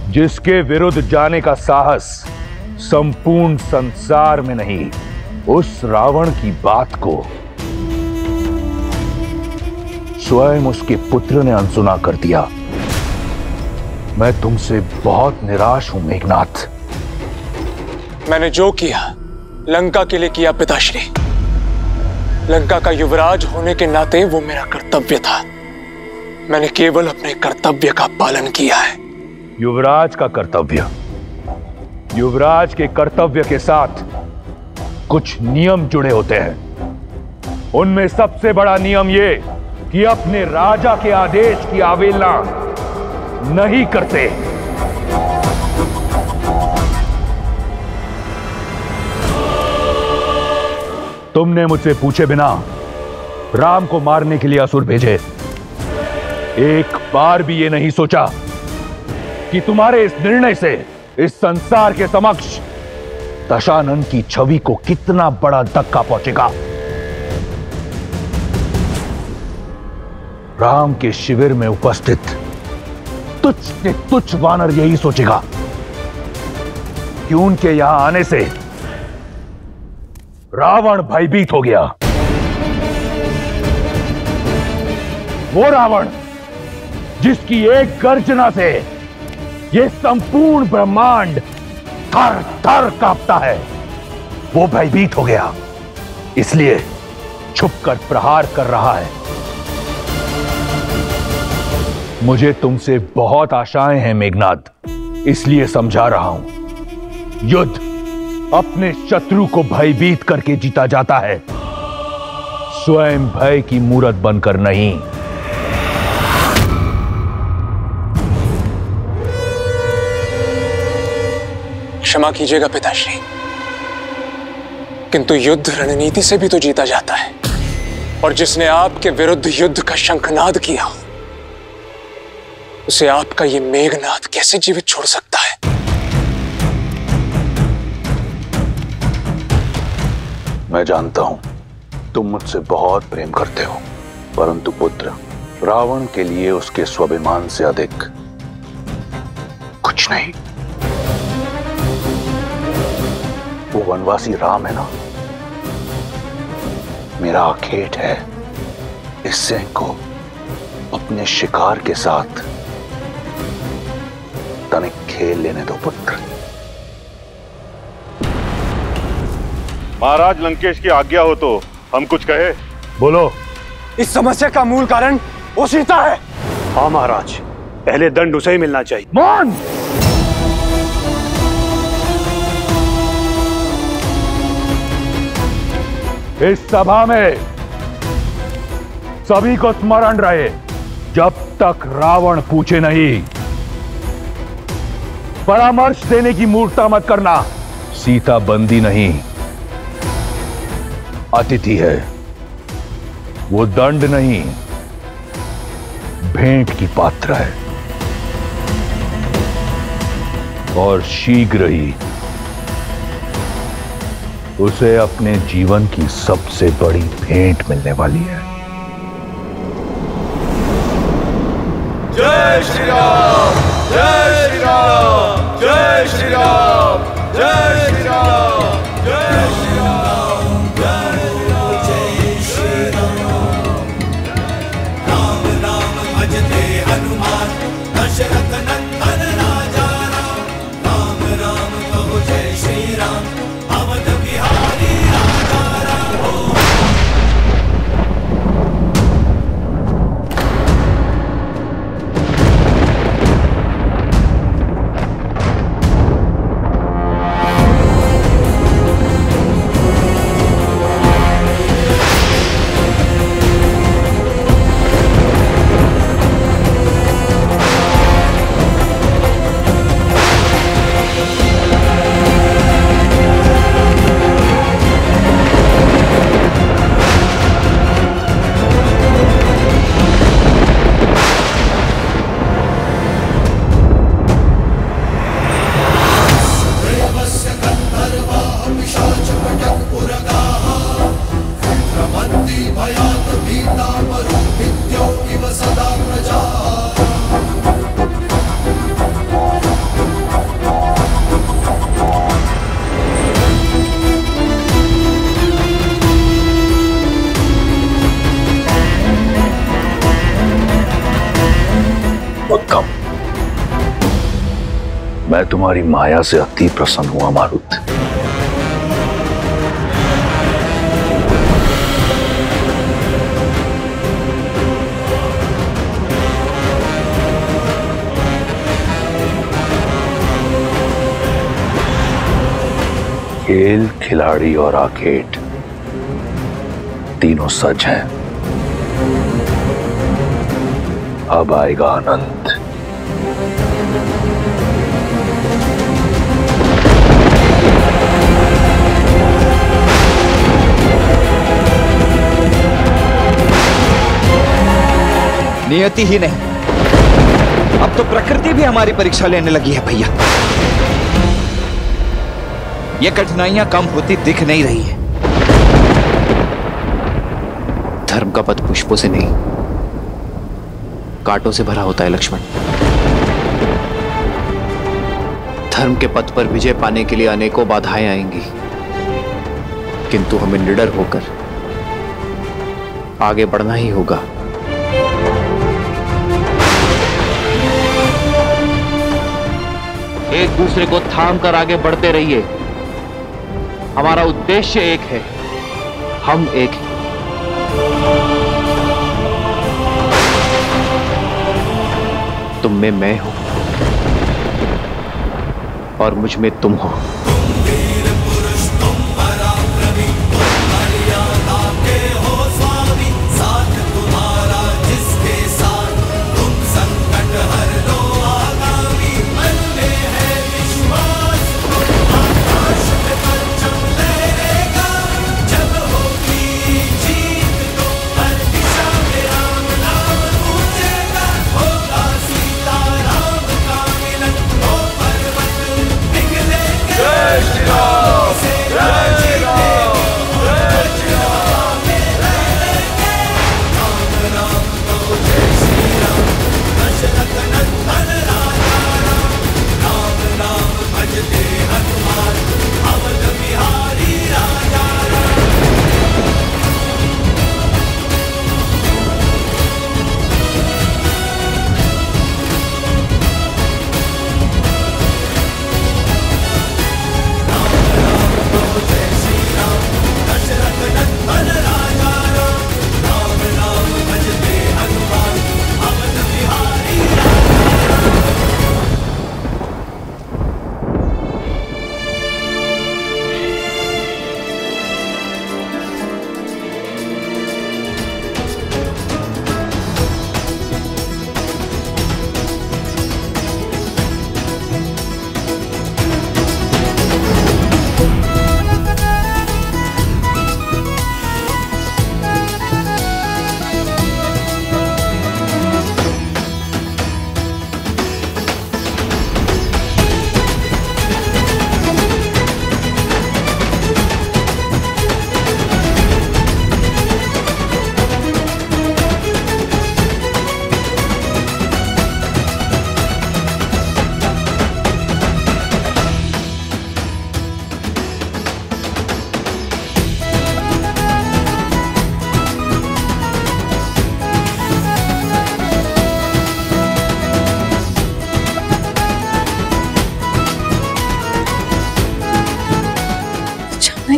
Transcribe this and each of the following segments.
जिसके विरुद्ध जाने का साहस संपूर्ण संसार में नहीं, उस रावण की बात को स्वयं उसके पुत्र ने अनसुना कर दिया। मैं तुमसे बहुत निराश हूं मेघनाथ। मैंने जो किया लंका के लिए किया पिताश्री। लंका का युवराज होने के नाते वो मेरा कर्तव्य था। मैंने केवल अपने कर्तव्य का पालन किया है। युवराज का कर्तव्य, युवराज के कर्तव्य के साथ कुछ नियम जुड़े होते हैं। उनमें सबसे बड़ा नियम ये कि अपने राजा के आदेश की अवहेलना नहीं करते। तुमने मुझसे पूछे बिना राम को मारने के लिए असुर भेजे। एक बार भी ये नहीं सोचा कि तुम्हारे इस निर्णय से इस संसार के समक्ष दशानन की छवि को कितना बड़ा धक्का पहुंचेगा। राम के शिविर में उपस्थित तुच्छ से तुच्छ वानर यही सोचेगा कि उनके यहां आने से रावण भयभीत हो गया। वो रावण जिसकी एक गर्जना से ये संपूर्ण ब्रह्मांड थर थर कांपता है, वो भयभीत हो गया, इसलिए छुपकर प्रहार कर रहा है। मुझे तुमसे बहुत आशाएं हैं मेघनाद, इसलिए समझा रहा हूं। युद्ध अपने शत्रु को भयभीत करके जीता जाता है, स्वयं भय की मूरत बनकर नहीं। क्षमा कीजिएगा पिताश्री, किंतु युद्ध रणनीति से भी तो जीता जाता है। और जिसने आपके विरुद्ध युद्ध का शंखनाद किया हो, उसे आपका ये मेघनाद कैसे जीवित छोड़ सकता है? मैं जानता हूं तुम मुझसे बहुत प्रेम करते हो, परंतु पुत्र, रावण के लिए उसके स्वाभिमान से अधिक कुछ नहीं। वो वनवासी राम है ना, मेरा आखेट है, इससे को अपने शिकार के साथ तनिक खेल लेने दो पुत्र। महाराज, लंकेश की आज्ञा हो तो हम कुछ कहे। बोलो। इस समस्या का मूल कारण वो सीता है। हाँ महाराज, पहले दंड उसे ही मिलना चाहिए। मौन! इस सभा में सभी को स्मरण रहे, जब तक रावण पूछे नहीं, परामर्श देने की मूर्खता मत करना। सीता बंदी नहीं, अतिथि है। वो दंड नहीं, भेंट की पात्र है। और शीघ्र ही उसे अपने जीवन की सबसे बड़ी भेंट मिलने वाली है। जय श्री राम, जय श्री राम, जय श्री राम, जय श्री राम, जय श्री राम, जय श्री राम। राम नाम भजते हनुमान, दशरथ नंदन राजा राम। राम राम कहो जय श्री राम, अवध बिहारी राजा राम हो। मैं तुम्हारी माया से अति प्रसन्न हुआ मारुत। खेल, खिलाड़ी और आर्केड तीनों सच हैं। अब आएगा आनंद। नियति ही नहीं, अब तो प्रकृति भी हमारी परीक्षा लेने लगी है भैया। ये कठिनाइयां कम होती दिख नहीं रही है। धर्म का पथ पुष्पों से नहीं, कांटों से भरा होता है लक्ष्मण। धर्म के पथ पर विजय पाने के लिए अनेकों बाधाएं आएंगी, किंतु हमें निडर होकर आगे बढ़ना ही होगा। एक दूसरे को थाम कर आगे बढ़ते रहिए। हमारा उद्देश्य एक है, हम एक हैं। तुम में मैं हूं और मुझ में तुम हो।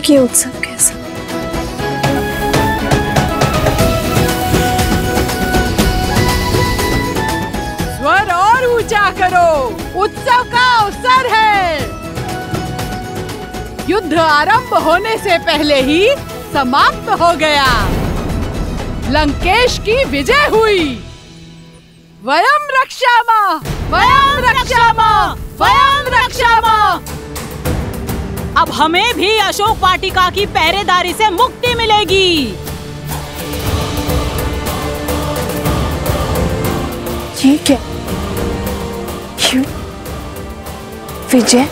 ये उत्सव कैसा? स्वर और ऊंचा करो, उत्सव का अवसर है। युद्ध आरंभ होने से पहले ही समाप्त हो गया। लंकेश की विजय हुई। वयम रक्षामः, वयम रक्षामः, वयम रक्षामः। अब हमें भी अशोक वाटिका की पहरेदारी से मुक्ति मिलेगी। ये क्या? क्यों? विजय?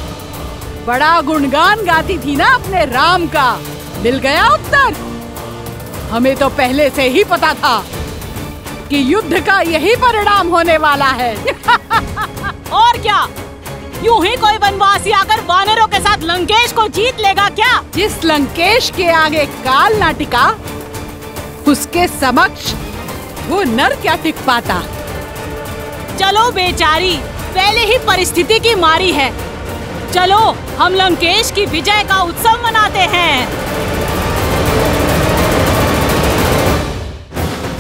बड़ा गुणगान गाती थी ना अपने राम का, मिल गया उत्तर। हमें तो पहले से ही पता था कि युद्ध का यही परिणाम होने वाला है। और क्या, यूं ही कोई वनवासी आकर वानरों के साथ लंकेश को जीत लेगा क्या? जिस लंकेश के आगे काल ना टिका, उसके समक्ष वो नर क्या टिक पाता। चलो बेचारी, पहले ही परिस्थिति की मारी है। चलो हम लंकेश की विजय का उत्सव मनाते हैं।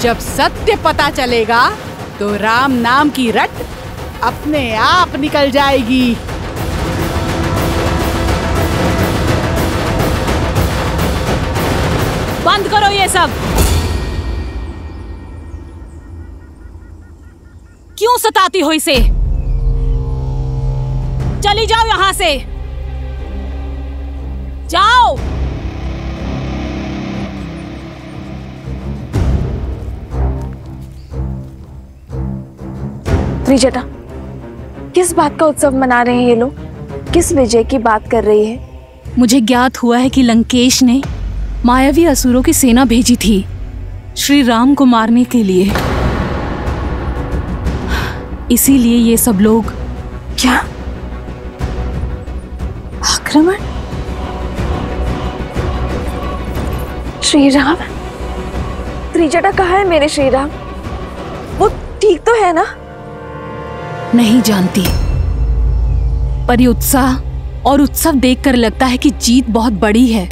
जब सत्य पता चलेगा तो राम नाम की रट अपने आप निकल जाएगी। बंद करो ये सब। क्यों सताती हो इसे? चली जाओ यहां से, जाओ। त्रिजटा, किस बात का उत्सव मना रहे हैं ये लोग? किस विजय की बात कर रही है? मुझे ज्ञात हुआ है कि लंकेश ने मायावी असुरों की सेना भेजी थी श्री राम को मारने के लिए। इसीलिए ये सब लोग। क्या आक्रमण? श्री राम? त्रिजटा कहाँ है मेरे श्री राम? वो ठीक तो है ना? नहीं जानती, पर ये उत्साह और उत्सव देखकर लगता है कि जीत बहुत बड़ी है।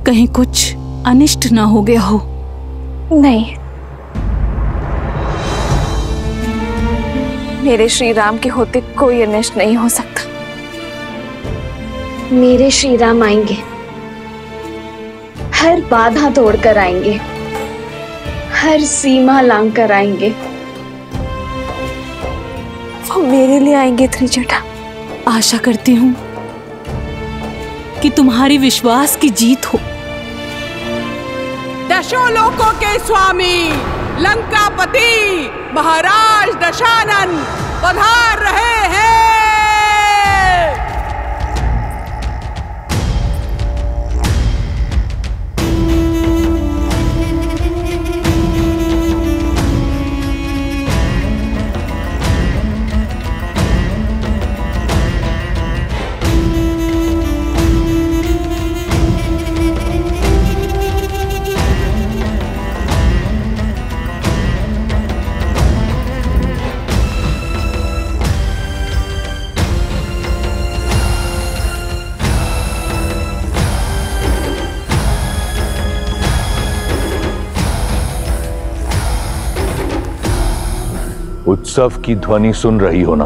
कहीं कुछ अनिष्ट ना हो गया हो। नहीं, मेरे श्री राम के होते कोई अनिष्ट नहीं हो सकता। मेरे श्री राम आएंगे, हर बाधा तोड़कर आएंगे, हर सीमा लांघकर आएंगे। वो मेरे लिए आएंगे त्रिजटा। आशा करती हूँ कि तुम्हारी विश्वास की जीत हो। दशों लोकों के स्वामी लंकापति महाराज दशानन पधार रहे हैं। उत्सव की ध्वनि सुन रही हो ना?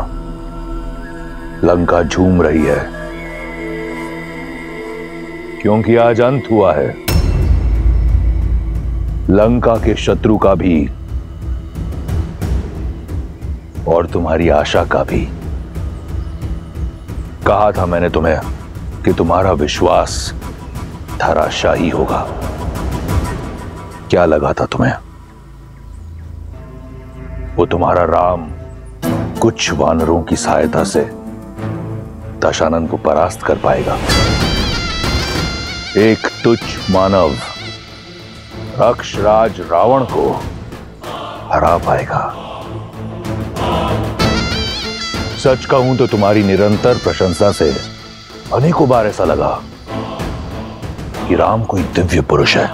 लंका झूम रही है, क्योंकि आज अंत हुआ है लंका के शत्रु का भी और तुम्हारी आशा का भी। कहा था मैंने तुम्हें कि तुम्हारा विश्वास धराशायी होगा। क्या लगा था तुम्हें? वो तुम्हारा राम कुछ वानरों की सहायता से दशानन को परास्त कर पाएगा। एक तुच्छ मानव राक्षराज रावण को हरा पाएगा। सच कहूं तो तुम्हारी निरंतर प्रशंसा से अनेकों बार ऐसा लगा कि राम कोई दिव्य पुरुष है,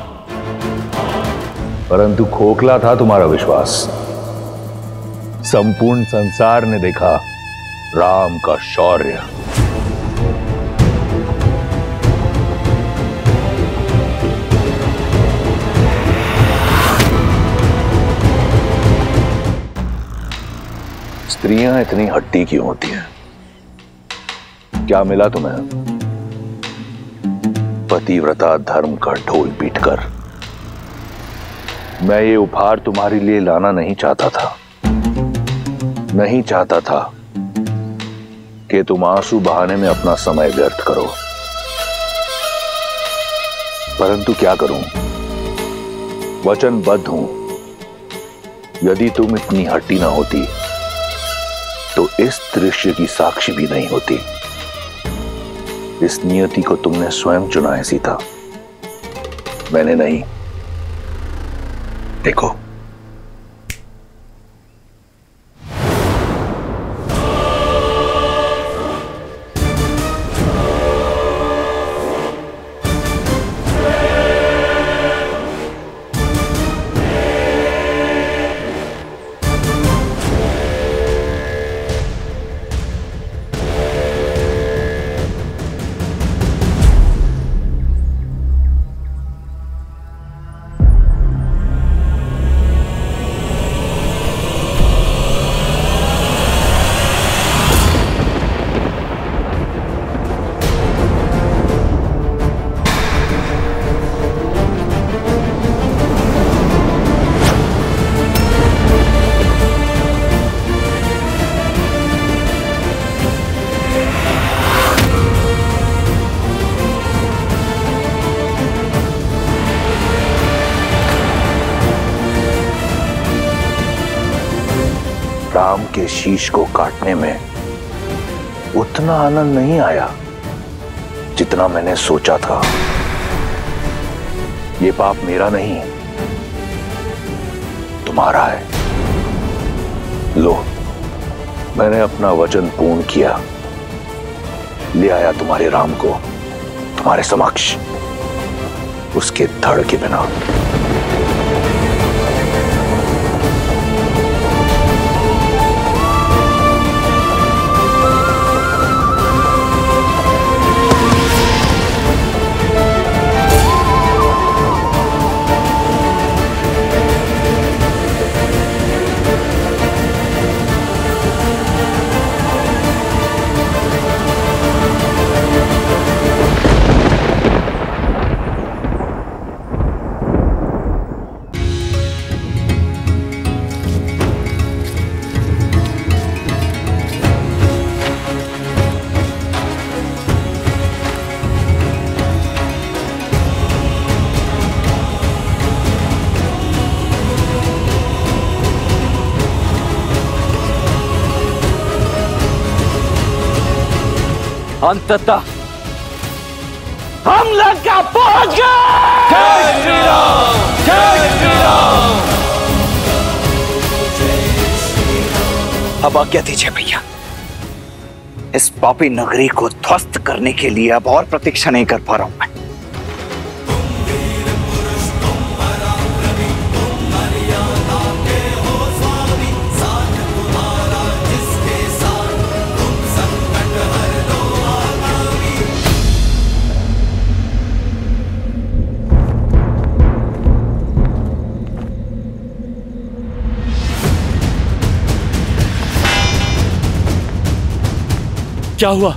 परंतु खोखला था तुम्हारा विश्वास। संपूर्ण संसार ने देखा राम का शौर्य। स्त्रियां इतनी हट्टी क्यों होती हैं? क्या मिला तुम्हें? पतिव्रता धर्म का ढोल पीटकर। मैं ये उपहार तुम्हारे लिए लाना नहीं चाहता था। नहीं चाहता था कि तुम आंसू बहाने में अपना समय व्यर्थ करो, परंतु क्या करूं? वचनबद्ध हूं। यदि तुम इतनी हट्टी ना होती तो इस दृश्य की साक्षी भी नहीं होती। इस नियति को तुमने स्वयं चुना है सीता, मैंने नहीं। देखो, राम के शीश को काटने में उतना आनंद नहीं आया जितना मैंने सोचा था। ये पाप मेरा नहीं, तुम्हारा है। लो, मैंने अपना वचन पूर्ण किया, ले आया तुम्हारे राम को तुम्हारे समक्ष, उसके धड़ के बिना। अंततः हम लंका पहुंच गए। जय श्री राम, जय श्री राम। अब आज्ञा दीजिए भैया, इस पापी नगरी को ध्वस्त करने के लिए अब और प्रतीक्षा नहीं कर पा रहा हूं मैं। क्या हुआ?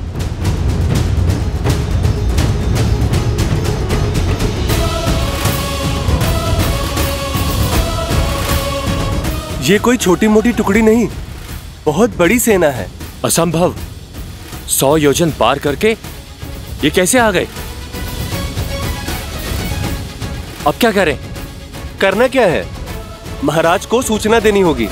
ये कोई छोटी मोटी टुकड़ी नहीं, बहुत बड़ी सेना है। असंभव। 100 योजन पार करके ये कैसे आ गए? अब क्या करें? करना क्या है? महाराज को सूचना देनी होगी।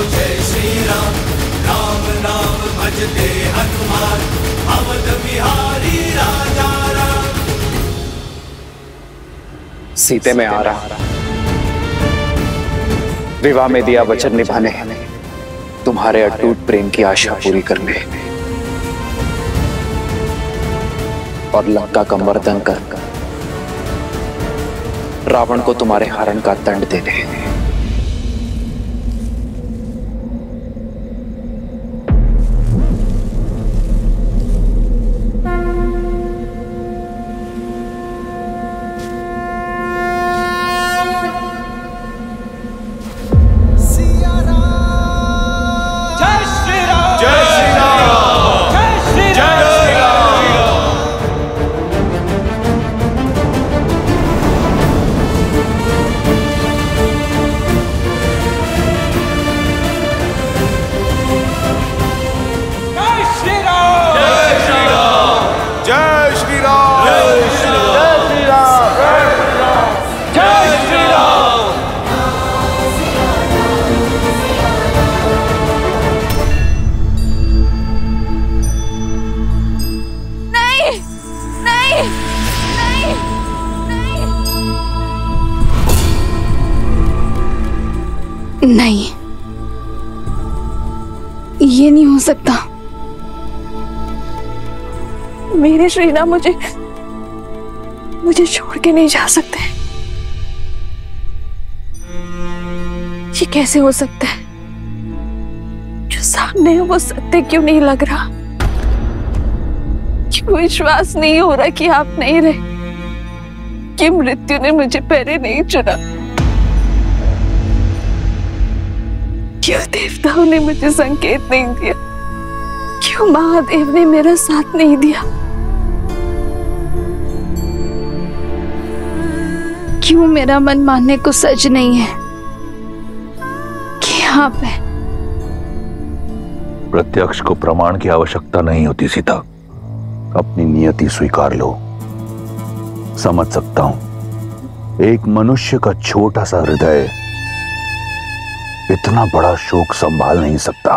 जय श्री राम, राम नाम भजते हनुमान, अवध बिहारी राजा राम। सीते में आ रहा, विवाह में दिया वचन निभाने, तुम्हारे अटूट प्रेम की आशा पूरी करने और लंका का मर्दन कर रावण को तुम्हारे हरण का दंड देने। नहीं, ये नहीं हो सकता। मेरे श्री राम मुझे छोड़ के नहीं जा सकते। ये कैसे हो सकता है? जो सामने है वो सत्य क्यों नहीं लग रहा? क्यों विश्वास नहीं हो रहा कि आप नहीं रहे, कि मृत्यु ने मुझे पहले नहीं चुना? क्यों देवताओं ने मुझे संकेत नहीं दिया? क्यों महादेव ने मेरा साथ नहीं दिया? क्यों मेरा मन मानने को सच नहीं है कि आप हैं? प्रत्यक्ष को प्रमाण की आवश्यकता नहीं होती सीता, अपनी नियति स्वीकार लो। समझ सकता हूं, एक मनुष्य का छोटा सा हृदय इतना बड़ा शोक संभाल नहीं सकता।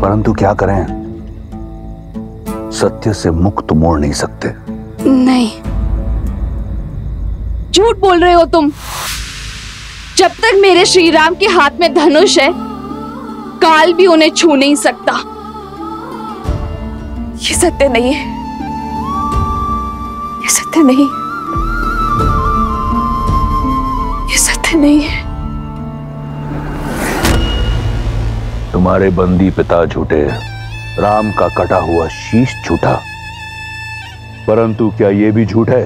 परंतु क्या करें, सत्य से मुक्त मोड़ नहीं सकते। नहीं, झूठ बोल रहे हो तुम। जब तक मेरे श्री राम के हाथ में धनुष है, काल भी उन्हें छू नहीं सकता। ये सत्य नहीं है, ये सत्य नहीं, ये सत्य नहीं है। तुम्हारे बंदी पिता झूठे, राम का कटा हुआ शीश झूठा, परंतु क्या यह भी झूठ है?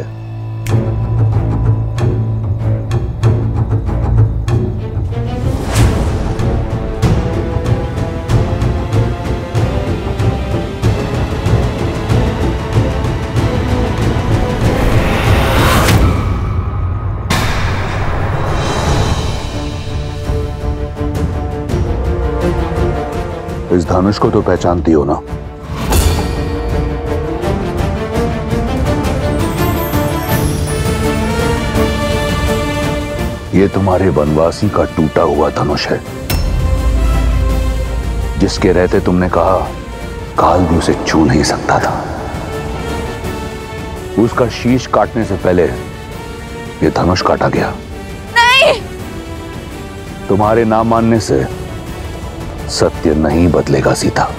इस धनुष को तो पहचानती हो ना? ये तुम्हारे वनवासी का टूटा हुआ धनुष है, जिसके रहते तुमने कहा काल भी उसे छू नहीं सकता था। उसका शीश काटने से पहले ये धनुष काटा गया। नहीं! तुम्हारे ना मानने से सत्य नहीं बदलेगा सीता।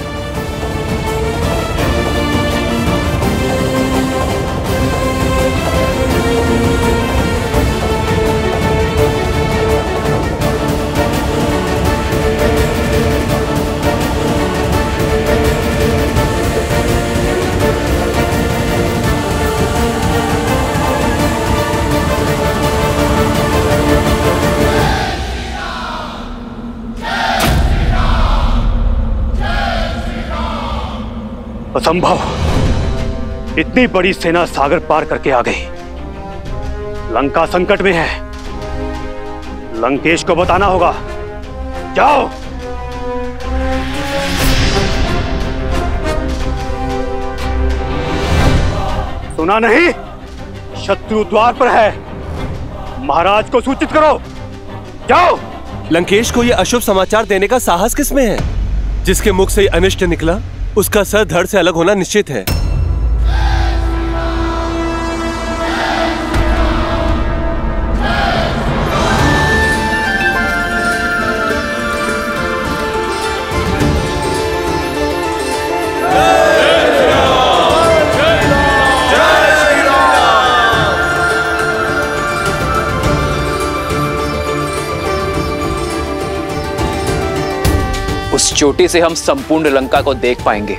असंभव! इतनी बड़ी सेना सागर पार करके आ गई। लंका संकट में है। लंकेश को बताना होगा। जाओ। सुना नहीं? शत्रु द्वार पर है। महाराज को सूचित करो। जाओ। लंकेश को यह अशुभ समाचार देने का साहस किसमें है? जिसके मुख से अनिष्ट निकला, उसका सर धड़ से अलग होना निश्चित है। उस चोटी से हम संपूर्ण लंका को देख पाएंगे।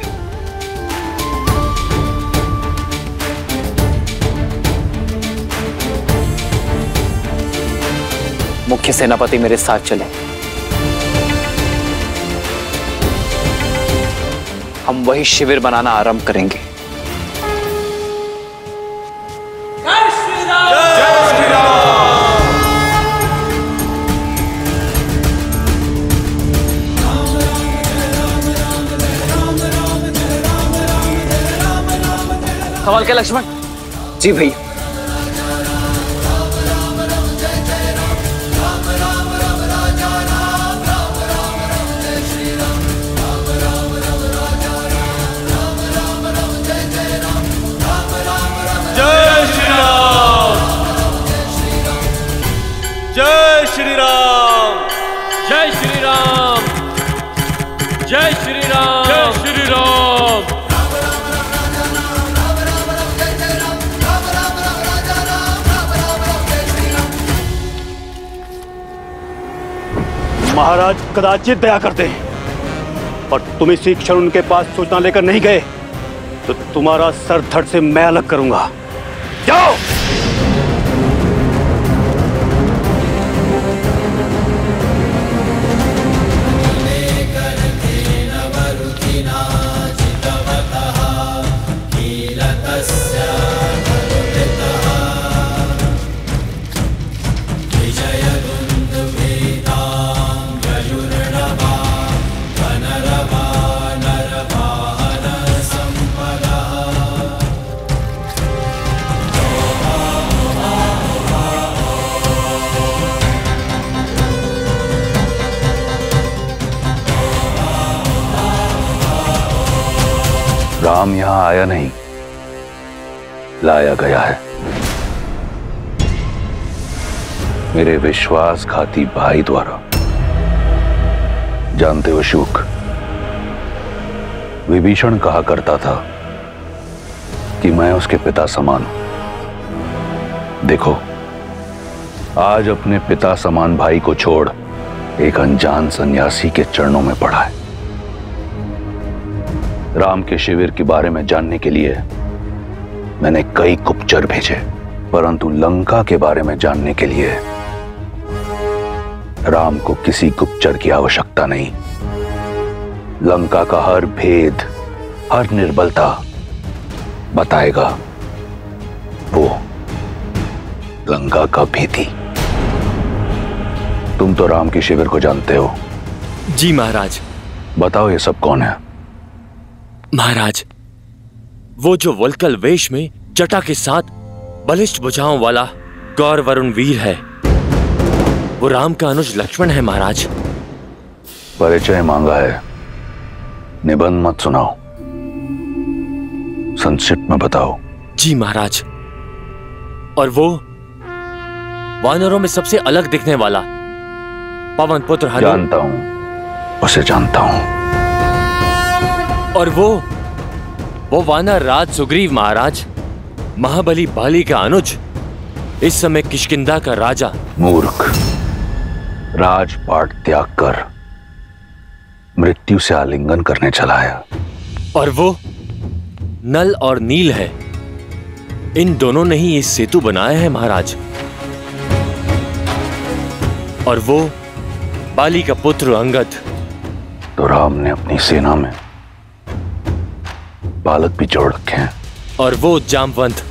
मुख्य सेनापति मेरे साथ चले। हम वही शिविर बनाना आरंभ करेंगे। जय श्री राम! जय श्री राम! कमल के लक्ष्मण जी भैया। जय श्री राम! जय श्री राम! जय श्री राम! जय श्री राम! जय श्री राम! महाराज कदाचित दया करते हैं, और तुम इसी क्षण उनके पास सूचना लेकर नहीं गए तो तुम्हारा सर धड़ से मैं अलग करूंगा। जाओ। राम यहां आया नहीं, लाया गया है। मेरे विश्वासघाती भाई द्वारा। जानते हो शुक, विभीषण कहा करता था कि मैं उसके पिता समान हूं। देखो, आज अपने पिता समान भाई को छोड़ एक अनजान सन्यासी के चरणों में पड़ा है। राम के शिविर के बारे में जानने के लिए मैंने कई गुप्तचर भेजे, परंतु लंका के बारे में जानने के लिए राम को किसी गुप्तचर की आवश्यकता नहीं। लंका का हर भेद, हर निर्बलता बताएगा वो लंका का भेदी। तुम तो राम के शिविर को जानते हो। जी महाराज। बताओ ये सब कौन है? महाराज, वो जो वल्कल वेश में जटा के साथ बलिष्ठ भुजाओं वाला गौर वरुण वीर है, वो राम का अनुज लक्ष्मण है महाराज। परिचय मांगा है, निबंध मत सुनाओ, संक्षिप्त में बताओ। जी महाराज। और वो वानरों में सबसे अलग दिखने वाला पवन पुत्र हनुमान। जानता हूं, उसे जानता हूं। और वो वानर राज सुग्रीव महाराज, महाबली बाली का अनुज, इस समय किष्किंधा का राजा। मूर्ख, राजपाट त्याग कर मृत्यु से आलिंगन करने चला है। और वो नल और नील है, इन दोनों ने ही इस सेतु बनाया है महाराज। और वो बाली का पुत्र अंगद। तो राम ने अपनी सेना में बालक भी जोड़ रखे हैं। और वो जामवंत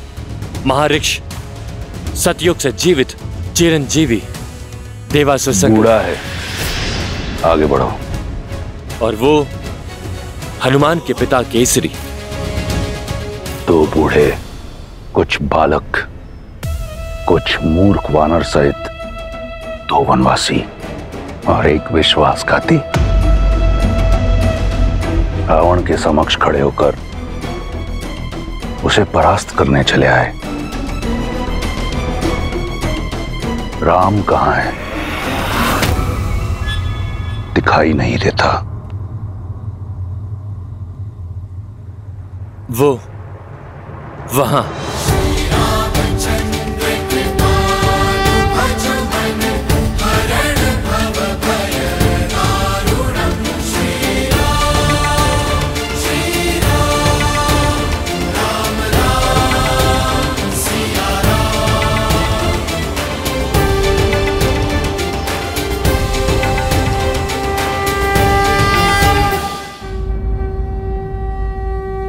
महारिक्ष, सतयुग से जीवित चिरंजीवी देवासुर संग बूढ़ा है। आगे बढ़ो। और वो हनुमान के पिता केसरी। दो बूढ़े, कुछ बालक, कुछ मूर्ख वानर सहित दो वनवासी और एक विश्वासघाती रावण के समक्ष खड़े होकर उसे परास्त करने चले आए। राम कहां है? दिखाई नहीं देता। वो वहां।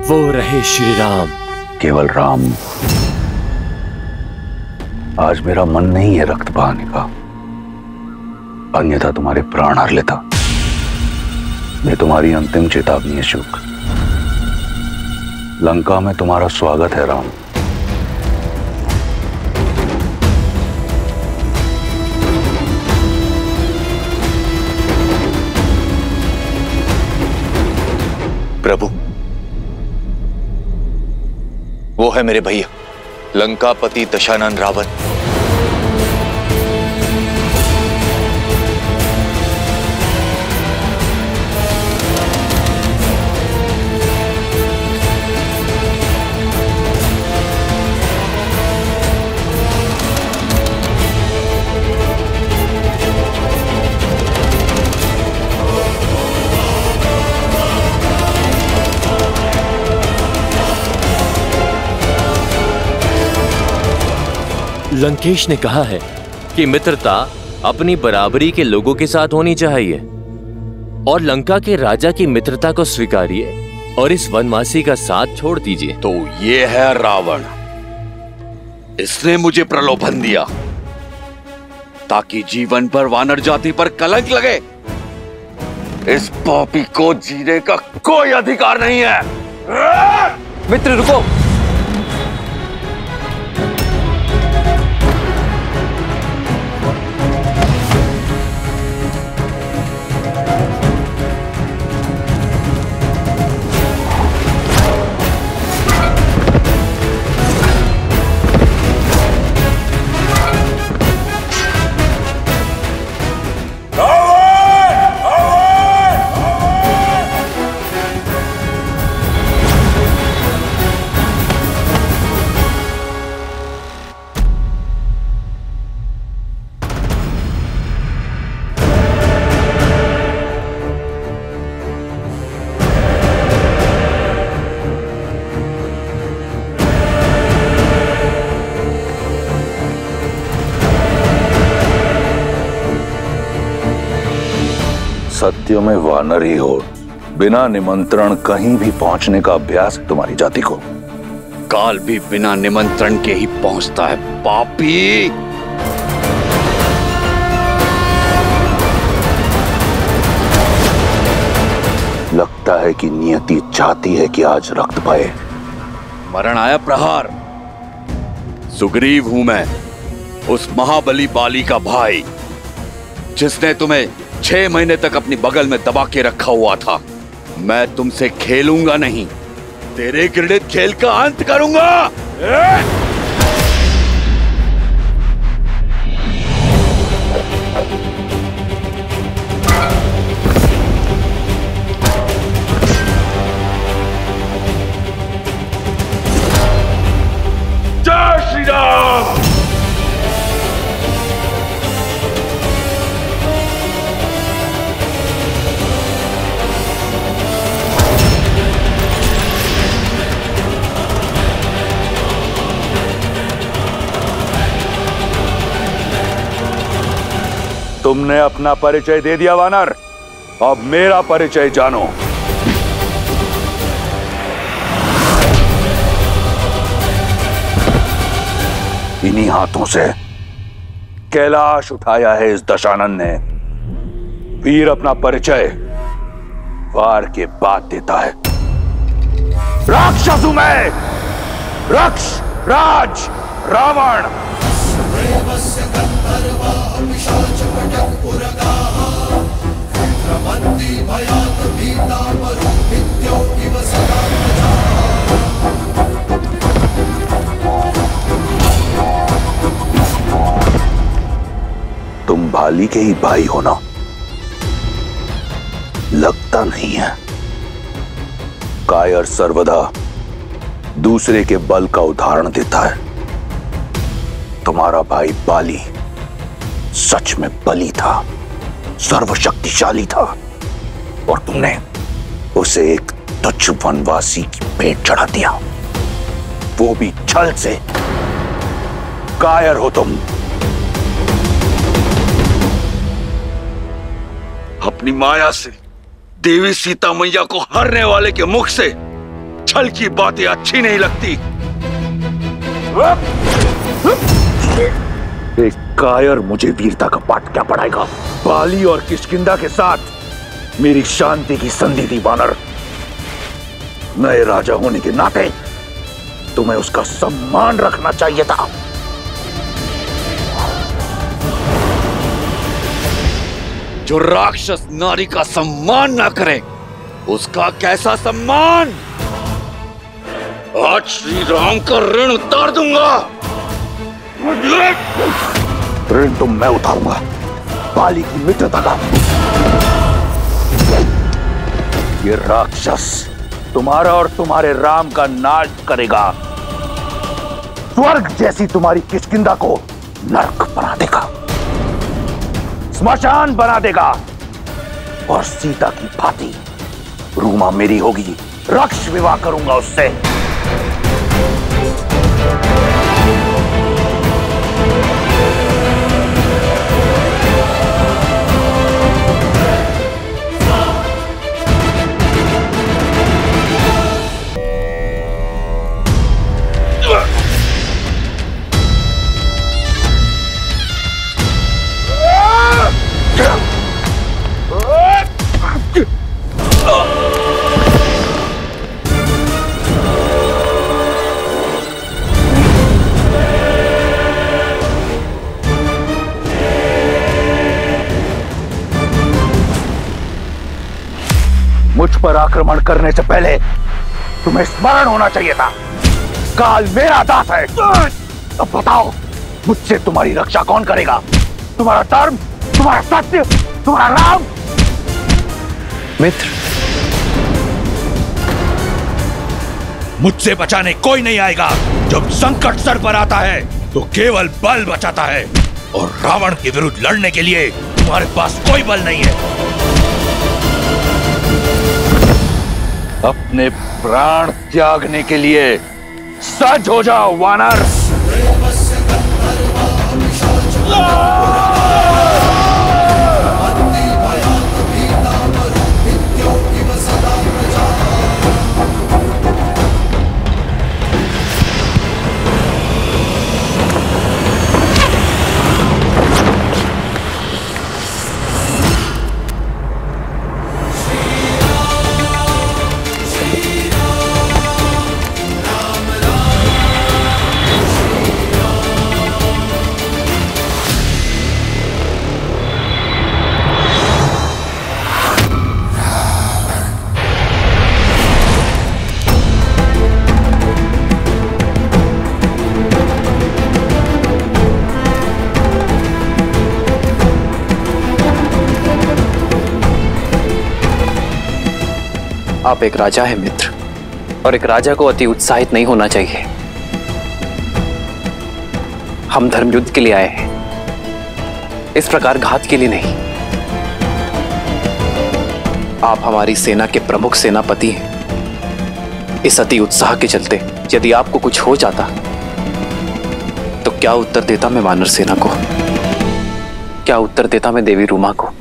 वो रहे श्री राम। केवल राम। आज मेरा मन नहीं है रक्त बहाने का, अन्यथा तुम्हारे प्राण हर लेता। ये तुम्हारी अंतिम चेतावनी है शुक। लंका में तुम्हारा स्वागत है राम। प्रभु, वो है मेरे भैया लंकापति दशानन रावण। लंकेश ने कहा है कि मित्रता अपनी बराबरी के लोगों के साथ होनी चाहिए, और लंका के राजा की मित्रता को स्वीकारिए और इस वनवासी का साथ छोड़ दीजिए। तो ये है रावण, इसने मुझे प्रलोभन दिया ताकि जीवन पर वानर जाति पर कलंक लगे। इस पापी को जीने का कोई अधिकार नहीं है। मित्र रुको। सत्य में वानर ही हो। बिना निमंत्रण कहीं भी पहुंचने का अभ्यास है तुम्हारी जाति को। काल भी बिना निमंत्रण के ही पहुंचता है पापी। लगता है कि नियति चाहती है कि आज रक्त बहे। मरण आया प्रहार। सुग्रीव हूं मैं, उस महाबली बाली का भाई, जिसने तुम्हें 6 महीने तक अपनी बगल में दबा के रखा हुआ था। मैं तुमसे खेलूंगा नहीं, तेरे घृणित खेल का अंत करूंगा। जय श्री राम। तुमने अपना परिचय दे दिया वानर, अब मेरा परिचय जानो। इन्हीं हाथों से कैलाश उठाया है इस दशानन ने। वीर अपना परिचय वार के बाद देता है। राक्षस हूं मैं, रक्ष राज रावण। तुम भाली के ही भाई हो ना? लगता नहीं है। कायर सर्वदा दूसरे के बल का उदाहरण देता है। तुम्हारा भाई बाली सच में बली था, सर्वशक्तिशाली था, और तुमने उसे एक तुच्छ वनवासी की भेंट चढ़ा दिया, वो भी छल से। कायर हो तुम। अपनी माया से देवी सीता मैया को हरने वाले के मुख से छल की बातें अच्छी नहीं लगती। एक कायर मुझे वीरता का पाठ क्या पढ़ाएगा? बाली और किष्किंधा के साथ मेरी शांति की संधि थी वानर। नए राजा होने के नाते तुम्हें उसका सम्मान रखना चाहिए था। जो राक्षस नारी का सम्मान ना करे, उसका कैसा सम्मान? आज श्री राम का ऋण उतार दूंगा। ऋण तो मैं उतारूंगा, बाली की मित्रता का। ये राक्षस तुम्हारा और तुम्हारे राम का नाश करेगा। स्वर्ग जैसी तुम्हारी किष्किंधा को नरक बना देगा, स्मशान बना देगा, और सीता की भांति रूमा मेरी होगी। रक्ष विवाह करूंगा उससे। मुझ पर आक्रमण करने से पहले तुम्हें स्मरण होना चाहिए था, काल मेरा दास है। अब बताओ, मुझसे तुम्हारी रक्षा कौन करेगा? तुम्हारा धर्म, तुम्हारा सत्य, तुम्हारा राम? मित्र, मुझसे बचाने कोई नहीं आएगा। जब संकट सर पर आता है तो केवल बल बचाता है, और रावण के विरुद्ध लड़ने के लिए तुम्हारे पास कोई बल नहीं है। अपने प्राण त्यागने के लिए सज हो जाओ वानर। आप एक राजा हैं मित्र, और एक राजा को अति उत्साहित नहीं होना चाहिए। हम धर्मयुद्ध के लिए आए हैं, इस प्रकार घात के लिए नहीं। आप हमारी सेना के प्रमुख सेनापति हैं। इस अति उत्साह के चलते यदि आपको कुछ हो जाता तो क्या उत्तर देता मैं वानर सेना को, क्या उत्तर देता मैं देवी रूमा को?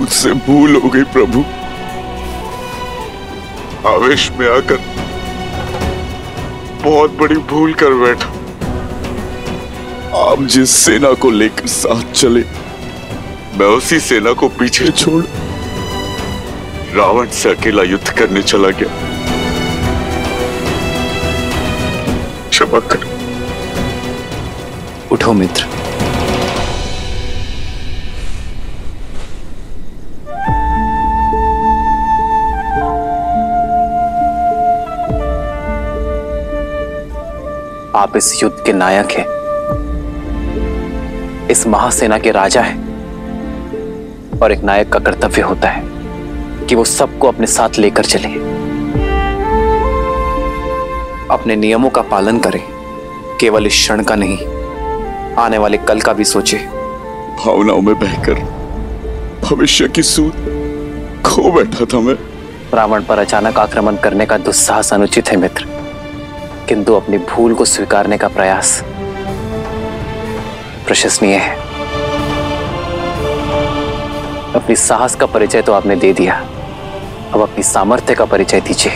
मुझसे भूल हो गई प्रभु। आवेश में आकर बहुत बड़ी भूल कर बैठा। आप जिस सेना को लेकर साथ चले, मैं उसी सेना को पीछे छोड़ रावण से अकेला युद्ध करने चला गया। क्षमा कर। उठो मित्र। आप इस युद्ध के नायक हैं, इस महासेना के राजा हैं, और एक नायक का कर्तव्य होता है कि वो सबको अपने साथ लेकर चले, अपने नियमों का पालन करें, केवल इस क्षण का नहीं, आने वाले कल का भी सोचे। भावनाओं में बहकर भविष्य की सूझ खो बैठा था मैं। रावण पर अचानक आक्रमण करने का दुस्साहस अनुचित है मित्र, किंतु अपनी भूल को स्वीकारने का प्रयास प्रशंसनीय है। अपनी साहस का परिचय तो आपने दे दिया, अब अपनी सामर्थ्य का परिचय दीजिए।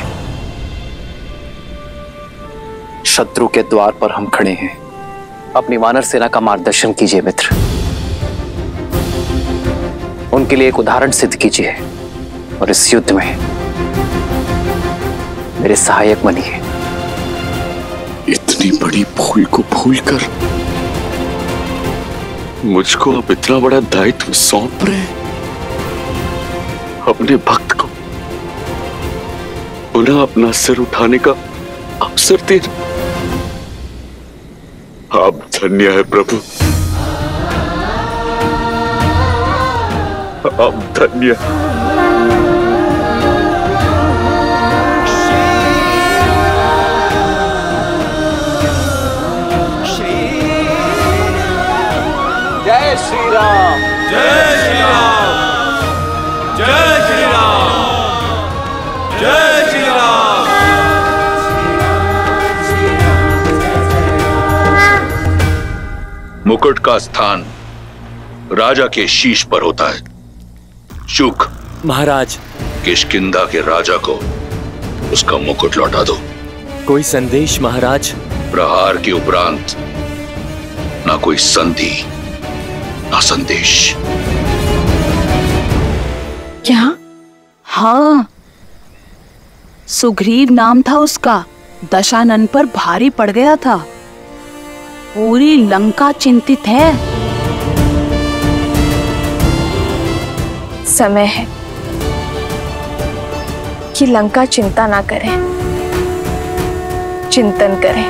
शत्रु के द्वार पर हम खड़े हैं, अपनी वानर सेना का मार्गदर्शन कीजिए मित्र। उनके लिए एक उदाहरण सिद्ध कीजिए, और इस युद्ध में मेरे सहायक बनिए। इतनी बड़ी भूल को भूलकर मुझको अब इतना बड़ा दायित्व सौंप रहे हैं। अपने भक्त को पुनः अपना सिर उठाने का अवसर दे। आप धन्य है प्रभु, आप धन्य। जय श्री राम, जय श्री राम, जय श्री राम, जय श्री राम। मुकुट का स्थान राजा के शीश पर होता है। शुक महाराज, किष्किंधा के राजा को उसका मुकुट लौटा दो। कोई संदेश महाराज? प्रहार के उपरांत ना कोई संधि ना संदेश। क्या? हाँ, सुग्रीव नाम था उसका, दशानन पर भारी पड़ गया था। पूरी लंका चिंतित है। समय है कि लंका चिंता ना करे, चिंतन करे।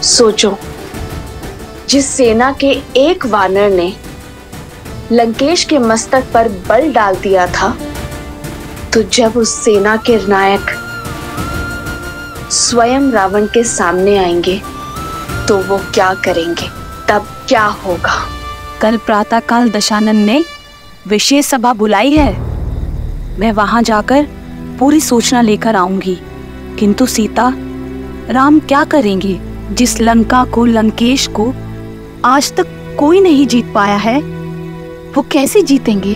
सोचो, जिस सेना के एक वानर ने लंकेश के मस्तक पर बल डाल दिया था, तो जब उस सेना के नायक स्वयं रावण के सामने आएंगे तो वो क्या करेंगे, तब क्या होगा? कल प्रातःकाल दशानन ने विशेष सभा बुलाई है, मैं वहां जाकर पूरी सूचना लेकर आऊंगी। किंतु सीता, राम क्या करेंगे? जिस लंका को, लंकेश को आज तक कोई नहीं जीत पाया है, वो कैसे जीतेंगे?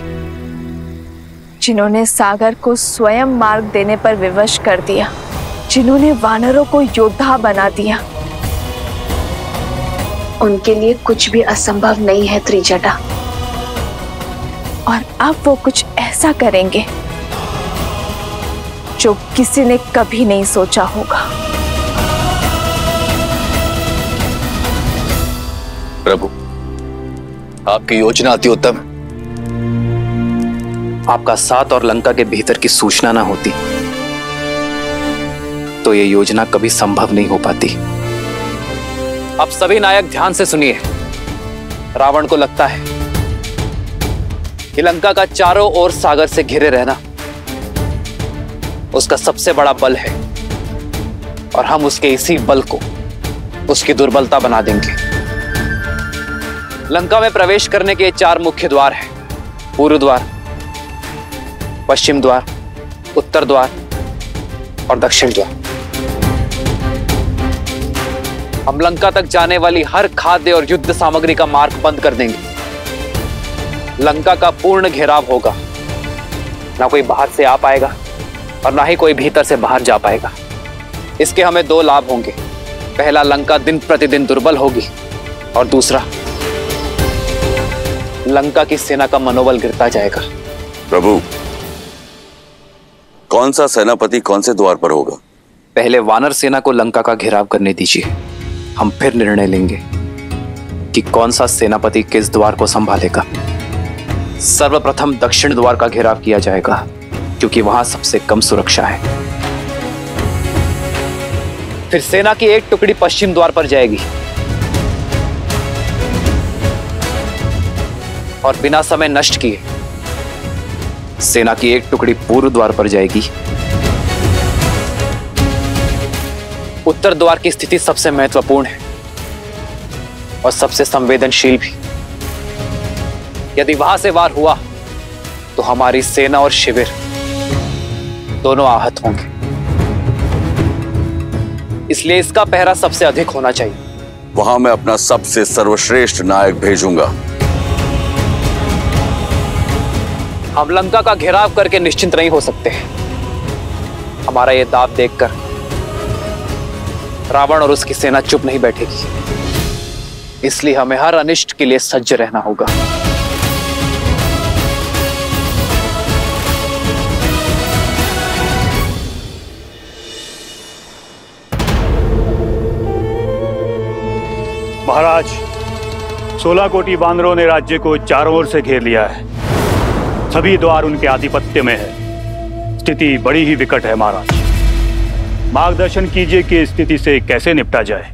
जिन्होंने सागर को स्वयं मार्ग देने पर विवश कर दिया, जिन्होंने वानरों को योद्धा बना दिया, उनके लिए कुछ भी असंभव नहीं है त्रिजटा। और अब वो कुछ ऐसा करेंगे जो किसी ने कभी नहीं सोचा होगा। प्रभु, आपकी योजना अति उत्तम। आपका साथ और लंका के भीतर की सूचना ना होती तो ये योजना कभी संभव नहीं हो पाती। अब सभी नायक ध्यान से सुनिए। रावण को लगता है कि लंका का चारों ओर सागर से घिरे रहना उसका सबसे बड़ा बल है और हम उसके इसी बल को उसकी दुर्बलता बना देंगे। लंका में प्रवेश करने के 4 मुख्य द्वार हैं। पूर्व द्वार, पश्चिम द्वार, उत्तर द्वार और दक्षिण द्वार। हम लंका तक जाने वाली हर खाद्य और युद्ध सामग्री का मार्ग बंद कर देंगे। लंका का पूर्ण घेराव होगा। ना कोई बाहर से आ पाएगा और ना ही कोई भीतर से बाहर जा पाएगा। इसके हमें 2 लाभ होंगे। पहला, लंका दिन प्रतिदिन दुर्बल होगी और दूसरा, लंका की सेना का मनोबल गिरता जाएगा। प्रभु, कौन सा सेनापति कौन से द्वार पर होगा? पहले वानर सेना को लंका का घेराव करने दीजिए। हम फिर निर्णय लेंगे कि कौन सा सेनापति किस द्वार को संभालेगा। सर्वप्रथम दक्षिण द्वार का घेराव किया जाएगा क्योंकि वहां सबसे कम सुरक्षा है। फिर सेना की एक टुकड़ी पश्चिम द्वार पर जाएगी और बिना समय नष्ट किए सेना की एक टुकड़ी पूर्व द्वार पर जाएगी। उत्तर द्वार की स्थिति सबसे महत्वपूर्ण है और सबसे संवेदनशील भी। यदि वहां से वार हुआ तो हमारी सेना और शिविर दोनों आहत होंगे। इसलिए इसका पहरा सबसे अधिक होना चाहिए। वहां मैं अपना सबसे सर्वश्रेष्ठ नायक भेजूंगा। हम लंका का घेराव करके निश्चिंत नहीं हो सकते। हमारा यह दाव देखकर रावण और उसकी सेना चुप नहीं बैठेगी। इसलिए हमें हर अनिष्ट के लिए सज्ज रहना होगा। महाराज, 16 कोटि वानरों ने राज्य को चारों ओर से घेर लिया है। सभी द्वार उनके आधिपत्य में है। स्थिति बड़ी ही विकट है महाराज। मार्गदर्शन कीजिए कि इस स्थिति से कैसे निपटा जाए।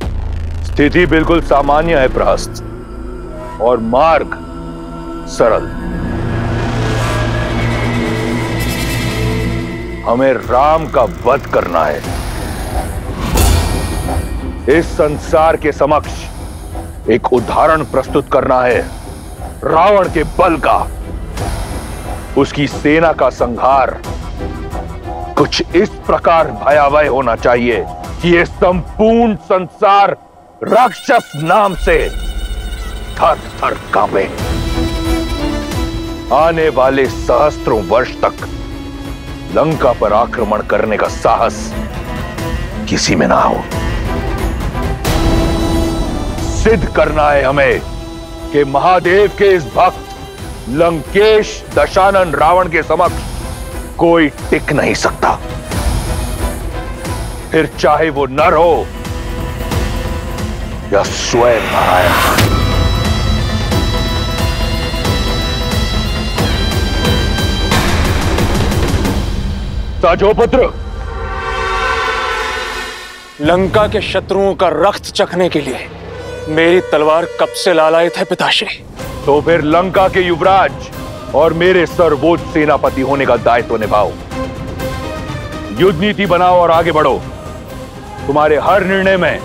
स्थिति बिल्कुल सामान्य है प्रहस्त, और मार्ग सरल। हमें राम का वध करना है। इस संसार के समक्ष एक उदाहरण प्रस्तुत करना है रावण के बल का। उसकी सेना का संहार कुछ इस प्रकार भयावह होना चाहिए कि यह संपूर्ण संसार राक्षस नाम से थर थर कांपे। आने वाले सहस्त्रों वर्ष तक लंका पर आक्रमण करने का साहस किसी में ना हो। सिद्ध करना है हमें कि महादेव के इस भक्त लंकेश दशानन रावण के समक्ष कोई टिक नहीं सकता। फिर चाहे वो नर हो या स्वयं नारायण। साजोपुत्र, लंका के शत्रुओं का रक्त चखने के लिए मेरी तलवार कब से लालायित है पिताश्री। तो फिर लंका के युवराज और मेरे सर्वोच्च सेनापति होने का दायित्व निभाओ। युद्ध नीति बनाओ और आगे बढ़ो। तुम्हारे हर निर्णय में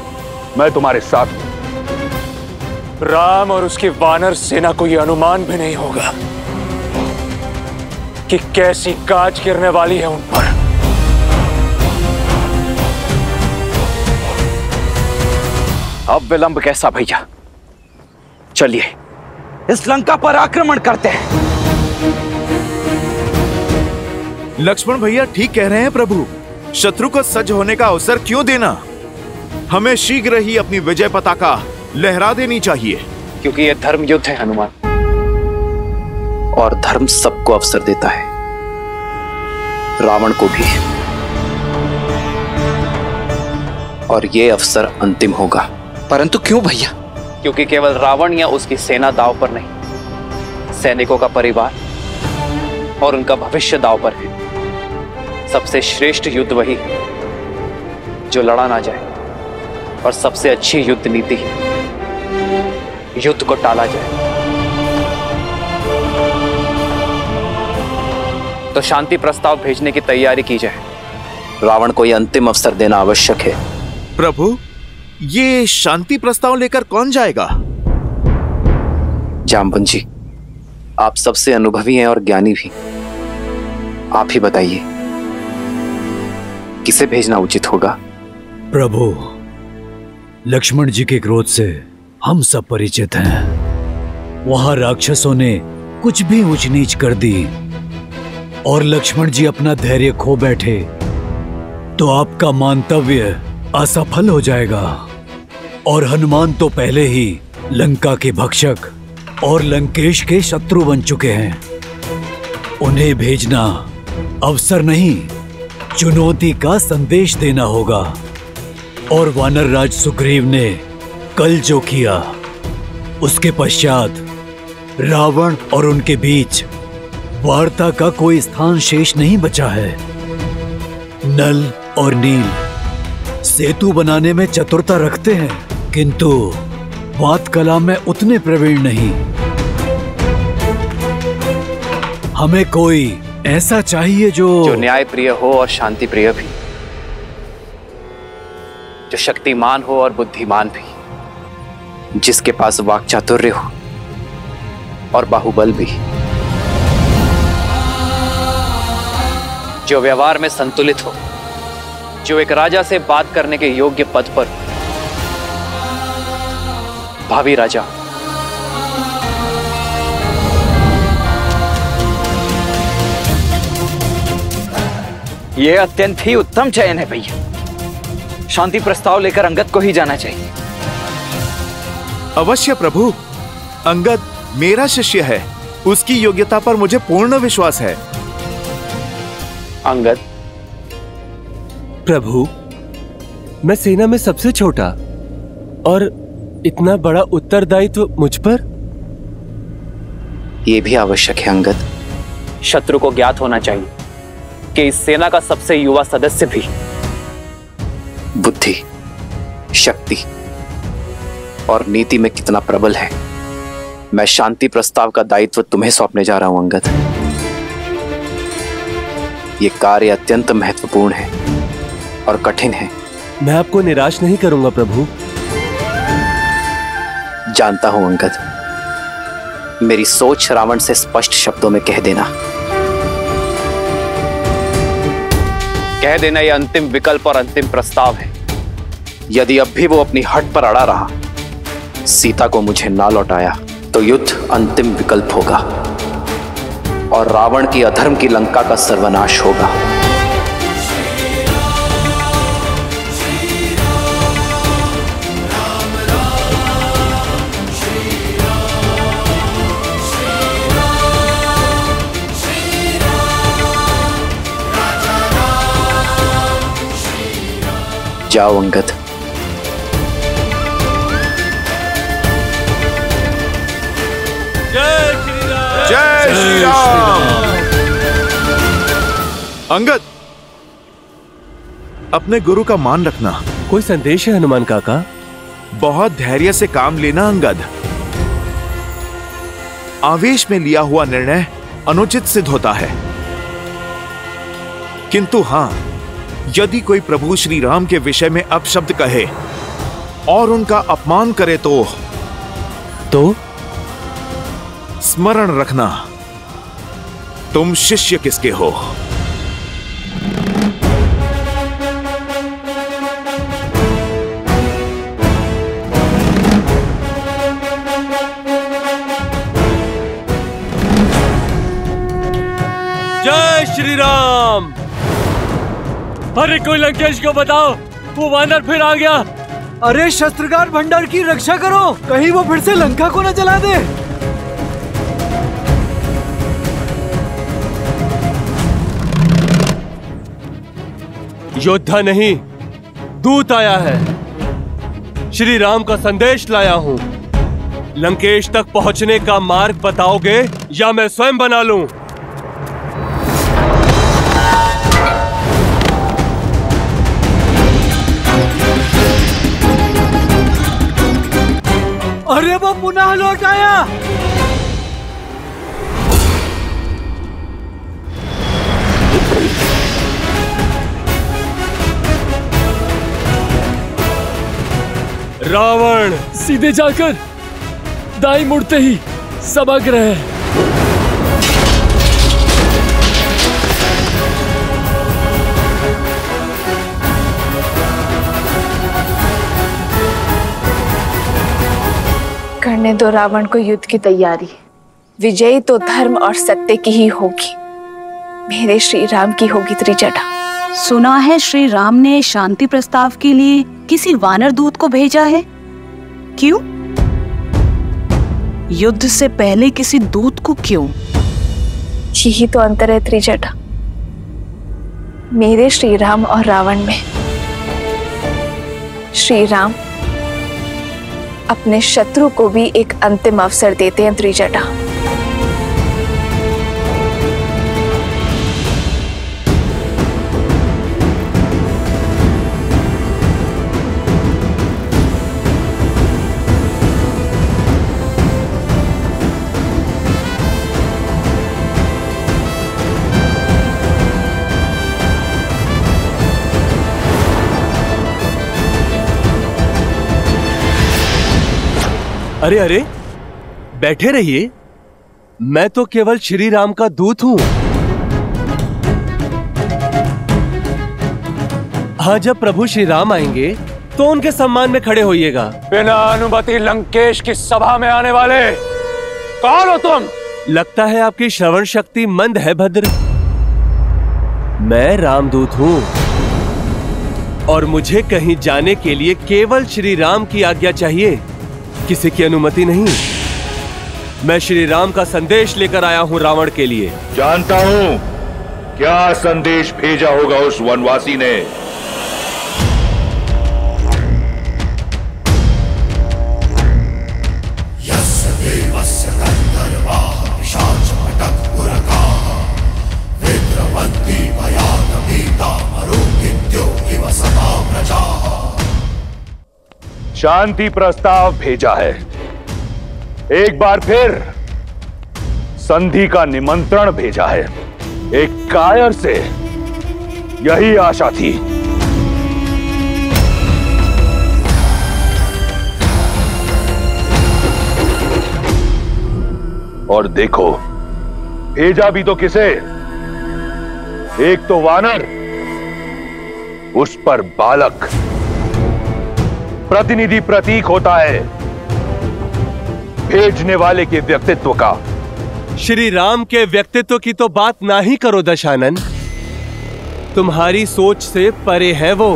मैं तुम्हारे साथ हूं। राम और उसकी वानर सेना को यह अनुमान भी नहीं होगा कि कैसी काज गिरने वाली है उन पर। अब विलंब कैसा भैया? चलिए इस लंका पर आक्रमण करते हैं। लक्ष्मण भैया ठीक कह रहे हैं प्रभु। शत्रु को सज्ज होने का अवसर क्यों देना? हमें शीघ्र ही अपनी विजय पताका लहरा देनी चाहिए। क्योंकि यह धर्म युद्ध है हनुमान, और धर्म सबको अवसर देता है, रावण को भी। और यह अवसर अंतिम होगा। परंतु क्यों भैया? क्योंकि केवल रावण या उसकी सेना दांव पर नहीं, सैनिकों का परिवार और उनका भविष्य दांव पर है। सबसे श्रेष्ठ युद्ध वही जो लड़ा ना जाए, और सबसे अच्छी युद्ध नीति है युद्ध को टाला जाए तो शांति प्रस्ताव भेजने की तैयारी की जाए। रावण को यह अंतिम अवसर देना आवश्यक है। प्रभु, ये शांति प्रस्ताव लेकर कौन जाएगा? जामवंत जी, आप सबसे अनुभवी हैं और ज्ञानी भी। आप ही बताइए किसे भेजना उचित होगा? प्रभु, लक्ष्मण जी के क्रोध से हम सब परिचित हैं। वहां राक्षसों ने कुछ भी ऊंच नीच कर दी और लक्ष्मण जी अपना धैर्य खो बैठे तो आपका मानतव्य असफल हो जाएगा। और हनुमान तो पहले ही लंका के भक्षक और लंकेश के शत्रु बन चुके हैं। उन्हें भेजना अवसर नहीं, चुनौती का संदेश देना होगा। और वानर राज सुग्रीव ने कल जो किया, उसके पश्चात रावण और उनके बीच वार्ता का कोई स्थान शेष नहीं बचा है। नल और नील सेतु बनाने में चतुरता रखते हैं, किंतु वात कला में उतने प्रवीण नहीं। हमें कोई ऐसा चाहिए जो न्याय प्रिय हो और शांति प्रिय भी, जो शक्तिमान हो और बुद्धिमान भी, जिसके पास वाक चातुर्य हो और बाहुबल भी, जो व्यवहार में संतुलित हो, जो एक राजा से बात करने के योग्य पद पर, भावी राजा। यह अत्यंत ही उत्तम चयन है भैया। शांति प्रस्ताव लेकर अंगद को ही जाना चाहिए। अवश्य प्रभु, अंगद मेरा शिष्य है, उसकी योग्यता पर मुझे पूर्ण विश्वास है। अंगद। प्रभु, मैं सेना में सबसे छोटा और इतना बड़ा उत्तरदायित्व मुझ पर? यह भी आवश्यक है अंगद। शत्रु को ज्ञात होना चाहिए कि इस सेना का सबसे युवा सदस्य भी बुद्धि, शक्ति और नीति में कितना प्रबल है। मैं शांति प्रस्ताव का दायित्व तुम्हें सौंपने जा रहा हूं अंगद। यह कार्य अत्यंत महत्वपूर्ण है और कठिन है। मैं आपको निराश नहीं करूंगा प्रभु। जानता हूं अंगद, मेरी सोच रावण से स्पष्ट शब्दों में कह देना। कह देना यह अंतिम विकल्प और अंतिम प्रस्ताव है। यदि अब भी वो अपनी हट पर अड़ा रहा, सीता को मुझे ना लौटाया, तो युद्ध अंतिम विकल्प होगा और रावण की अधर्म की लंका का सर्वनाश होगा। जाओ अंगद। जय श्री राम। अंगद, अपने गुरु का मान रखना। कोई संदेश है हनुमान काका? बहुत धैर्य से काम लेना अंगद। आवेश में लिया हुआ निर्णय अनुचित सिद्ध होता है, किंतु हां, यदि कोई प्रभु श्री राम के विषय में अपशब्द कहे और उनका अपमान करे तो स्मरण रखना, तुम शिष्य किसके हो। जय श्री राम। अरे कोई लंकेश को बताओ, वो वानर फिर आ गया। अरे शस्त्रगार भंडार की रक्षा करो, कहीं वो फिर से लंका को न जला दे। योद्धा नहीं, दूत आया है। श्री राम का संदेश लाया हूं। लंकेश तक पहुंचने का मार्ग बताओगे या मैं स्वयं बना लूं? अरे वो पुनः लौट आया। रावण सीधे जाकर दाई मुड़ते ही समग्र है। करने दो रावण को युद्ध की तैयारी। विजयी तो धर्म और सत्य की ही होगी, मेरे श्री राम की होगी त्रिजटा। सुना है श्री राम ने शांति प्रस्ताव के लिए किसी वानर दूत को भेजा है। क्यों? युद्ध से पहले किसी दूत को क्यों? यही तो अंतर है त्रिजटा, मेरे श्री राम और रावण में। श्री राम अपने शत्रु को भी एक अंतिम अवसर देते हैं त्रिजटा। अरे अरे बैठे रहिए, मैं तो केवल श्री राम का दूत हूं। हाँ, जब प्रभु श्री राम आएंगे तो उनके सम्मान में खड़े होइएगा। बिना अनुमति लंकेश की सभा में आने वाले कौन हो तुम? लगता है आपकी श्रवण शक्ति मंद है भद्र। मैं रामदूत हूं और मुझे कहीं जाने के लिए केवल श्री राम की आज्ञा चाहिए, किसी की अनुमति नहीं। मैं श्री राम का संदेश लेकर आया हूं रावण के लिए। जानता हूं क्या संदेश भेजा होगा उस वनवासी ने। शांति प्रस्ताव भेजा है। एक बार फिर संधि का निमंत्रण भेजा है। एक कायर से यही आशा थी। और देखो भेजा भी तो किसे? एक तो वानर, उस पर बालक प्रतिनिधि प्रतीक होता है भेजने वाले के व्यक्तित्व का। श्री राम के व्यक्तित्व की तो बात ना ही करो दशानन, तुम्हारी सोच से परे है वो।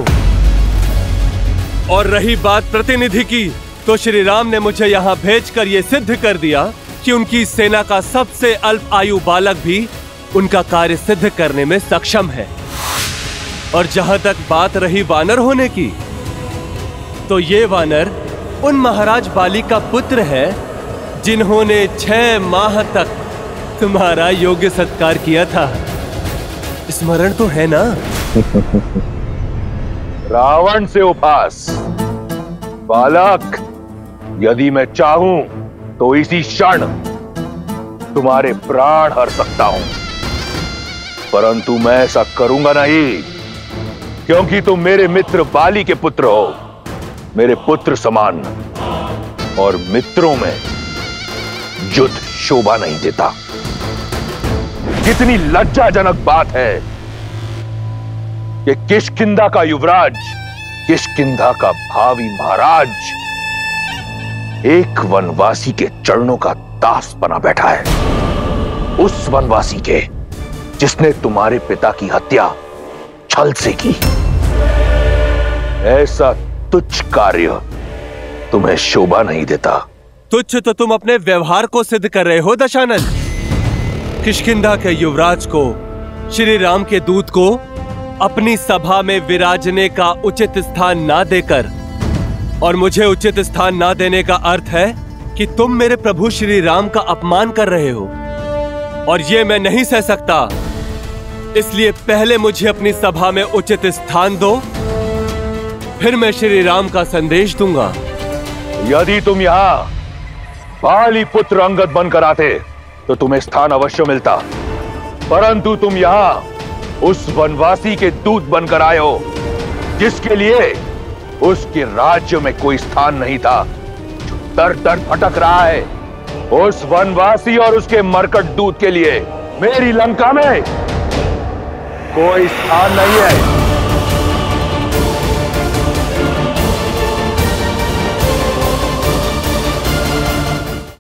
और रही बात प्रतिनिधि की, तो श्री राम ने मुझे यहाँ भेजकर यह सिद्ध कर दिया कि उनकी सेना का सबसे अल्प आयु बालक भी उनका कार्य सिद्ध करने में सक्षम है। और जहां तक बात रही वानर होने की, तो ये वानर उन महाराज बाली का पुत्र है जिन्होंने 6 माह तक तुम्हारा योग्य सत्कार किया था। स्मरण तो है ना? रावण से उपहास। बालक, यदि मैं चाहूं तो इसी क्षण तुम्हारे प्राण हर सकता हूं, परंतु मैं ऐसा करूंगा नहीं, क्योंकि तुम मेरे मित्र बाली के पुत्र हो, मेरे पुत्र समान। और मित्रों में युद्ध शोभा नहीं देता। कितनी लज्जाजनक बात है कि किष्किंधा का युवराज, किष्किंधा का भावी महाराज एक वनवासी के चरणों का दास बना बैठा है। उस वनवासी के जिसने तुम्हारे पिता की हत्या छल से की। ऐसा तुच्छ कार्य तुम्हें शोभा नहीं देता। तुच्छ तो तुम अपने व्यवहार को सिद्ध कर रहे हो दशानन। किष्किंधा के युवराज को, श्री राम के दूत को अपनी सभा में विराजने का उचित स्थान ना देकर, और मुझे उचित स्थान ना देने का अर्थ है कि तुम मेरे प्रभु श्री राम का अपमान कर रहे हो, और ये मैं नहीं सह सकता। इसलिए पहले मुझे अपनी सभा में उचित स्थान दो, फिर मैं श्री राम का संदेश दूंगा। यदि तुम यहाँ पाली पुत्र अंगद बनकर आते तो तुम्हें स्थान अवश्य मिलता, परंतु तुम यहां उस वनवासी के दूत बनकर आए हो जिसके लिए उसके राज्य में कोई स्थान नहीं था, जो दर दर भटक रहा है। उस वनवासी और उसके मरकट दूत के लिए मेरी लंका में कोई स्थान नहीं है।